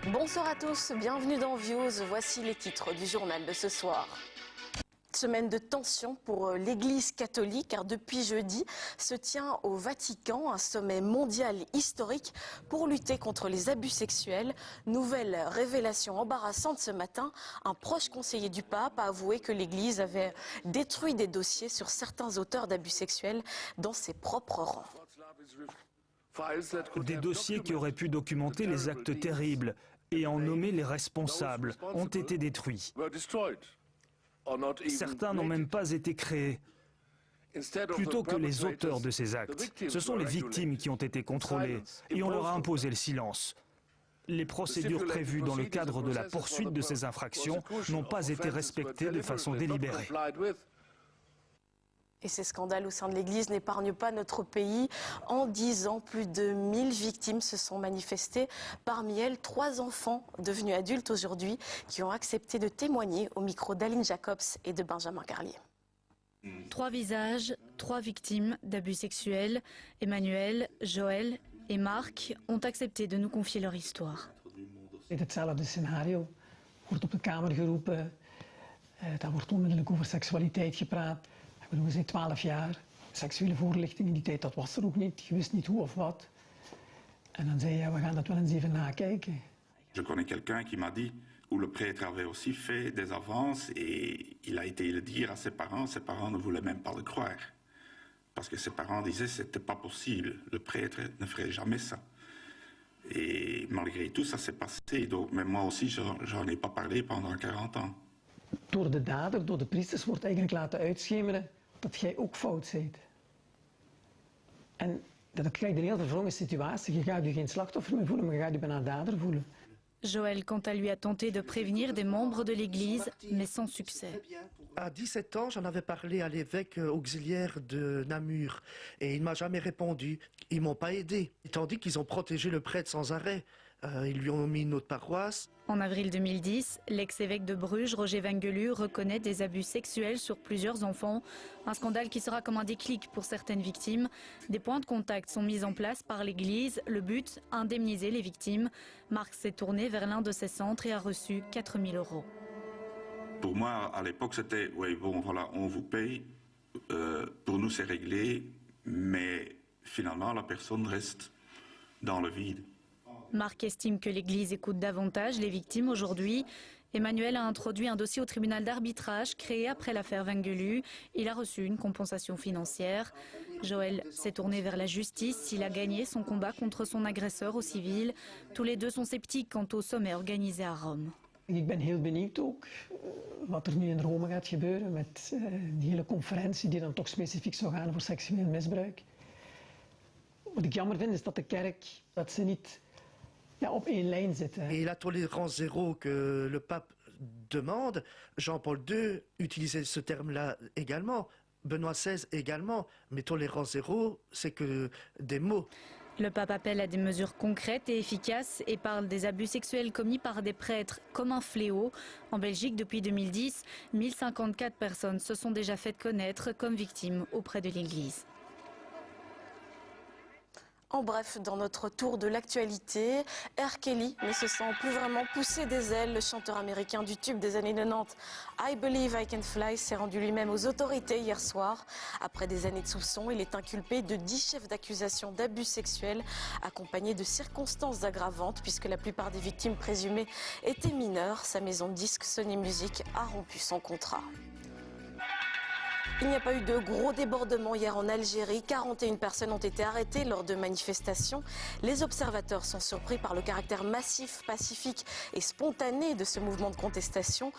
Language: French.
Bonsoir à tous, bienvenue dans Views. Voici les titres du journal de ce soir. Semaine de tension pour l'Église catholique, car depuis jeudi se tient au Vatican un sommet mondial historique pour lutter contre les abus sexuels. Nouvelle révélation embarrassante ce matin, un proche conseiller du pape a avoué que l'Église avait détruit des dossiers sur certains auteurs d'abus sexuels dans ses propres rangs. Des dossiers qui auraient pu documenter les actes terribles et en nommer les responsables ont été détruits. Certains n'ont même pas été créés. Plutôt que les auteurs de ces actes, ce sont les victimes qui ont été contrôlées et on leur a imposé le silence. Les procédures prévues dans le cadre de la poursuite de ces infractions n'ont pas été respectées de façon délibérée. Et ces scandales au sein de l'Église n'épargnent pas notre pays. En 10 ans, plus de 1000 victimes se sont manifestées. Parmi elles, 3 enfants devenus adultes aujourd'hui qui ont accepté de témoigner au micro d'Aline Jacobs et de Benjamin Carlier. 3 visages, 3 victimes d'abus sexuels. Emmanuel, Joël et Marc ont accepté de nous confier leur histoire. Hetzelfde scenario. Wordt op de kamer geroepen. Daar wordt onmiddellijk over seksualiteit gepraat. We zijn 12 jaar. Seksuele voorlichting in die tijd, dat was er ook niet. Je wist niet hoe of wat. En dan zei je, we gaan dat wel eens even nakijken. Je connais quelqu'un qui m'a dit où le prêtre avait aussi fait des avances et il a été le dire à ses parents ne voulaient même pas le croire. Parce que ses parents disaient que c'était pas possible, le prêtre ne ferait jamais ça. Et malgré tout, ça s'est passé. Donc, mais moi aussi, j'en ai pas parlé pendant 40 ans. Door de dader, door de priesters, wordt eigenlijk laten uitschemeren dat jij ook fout bent. En dat krijg je een heel verwrongen situatie. Je gaat je geen slachtoffer meer voelen, maar je gaat je bijna dader voelen. Joël, quant à lui, a tenté de prévenir des membres de l'Église, mais sans succès. À 17 ans, j'en avais parlé à l'évêque auxiliaire de Namur et il ne m'a jamais répondu. Ils ne m'ont pas aidé, tandis qu'ils ont protégé le prêtre sans arrêt. Ils lui ont mis une autre paroisse. En avril 2010, l'ex-évêque de Bruges, Roger Vengelu, reconnaît des abus sexuels sur plusieurs enfants. Un scandale qui sera comme un déclic pour certaines victimes. Des points de contact sont mis en place par l'Église. Le but, indemniser les victimes. Marc s'est tourné vers l'un de ces centres et a reçu 4 000 €. Pour moi, à l'époque, c'était, oui, bon, voilà, on vous paye, pour nous c'est réglé, mais finalement, la personne reste dans le vide. Marc estime que l'Église écoute davantage les victimes aujourd'hui. Emmanuel a introduit un dossier au tribunal d'arbitrage créé après l'affaire Vengelu. Il a reçu une compensation financière. Joël s'est tourné vers la justice. Il a gagné son combat contre son agresseur au civil. Tous les deux sont sceptiques quant au sommet organisé à Rome. Ik ben heel benieuwd ook wat er nu in Rome gaat gebeuren met die hele conferentie die dan toch specifiek zou gaan voor seksueel misbruik. Wat ik jammer vind is dat de kerk, dat ze niet op één lijn zitten. Et la tolérance zéro que le pape demande, Jean-Paul II utilisait ce terme-là également, Benoît XVI également, mais tolérance zéro, c'est que des mots. Le pape appelle à des mesures concrètes et efficaces et parle des abus sexuels commis par des prêtres comme un fléau. En Belgique, depuis 2010, 1054 personnes se sont déjà faites connaître comme victimes auprès de l'Église. En bref, dans notre tour de l'actualité, R. Kelly ne se sent plus vraiment pousser des ailes. Le chanteur américain du tube des années 90, I Believe I Can Fly, s'est rendu lui-même aux autorités hier soir. Après des années de soupçons, il est inculpé de 10 chefs d'accusation d'abus sexuels, accompagnés de circonstances aggravantes, puisque la plupart des victimes présumées étaient mineures. Sa maison de disques Sony Music a rompu son contrat. Il n'y a pas eu de gros débordements hier en Algérie. 41 personnes ont été arrêtées lors de manifestations. Les observateurs sont surpris par le caractère massif, pacifique et spontané de ce mouvement de contestation.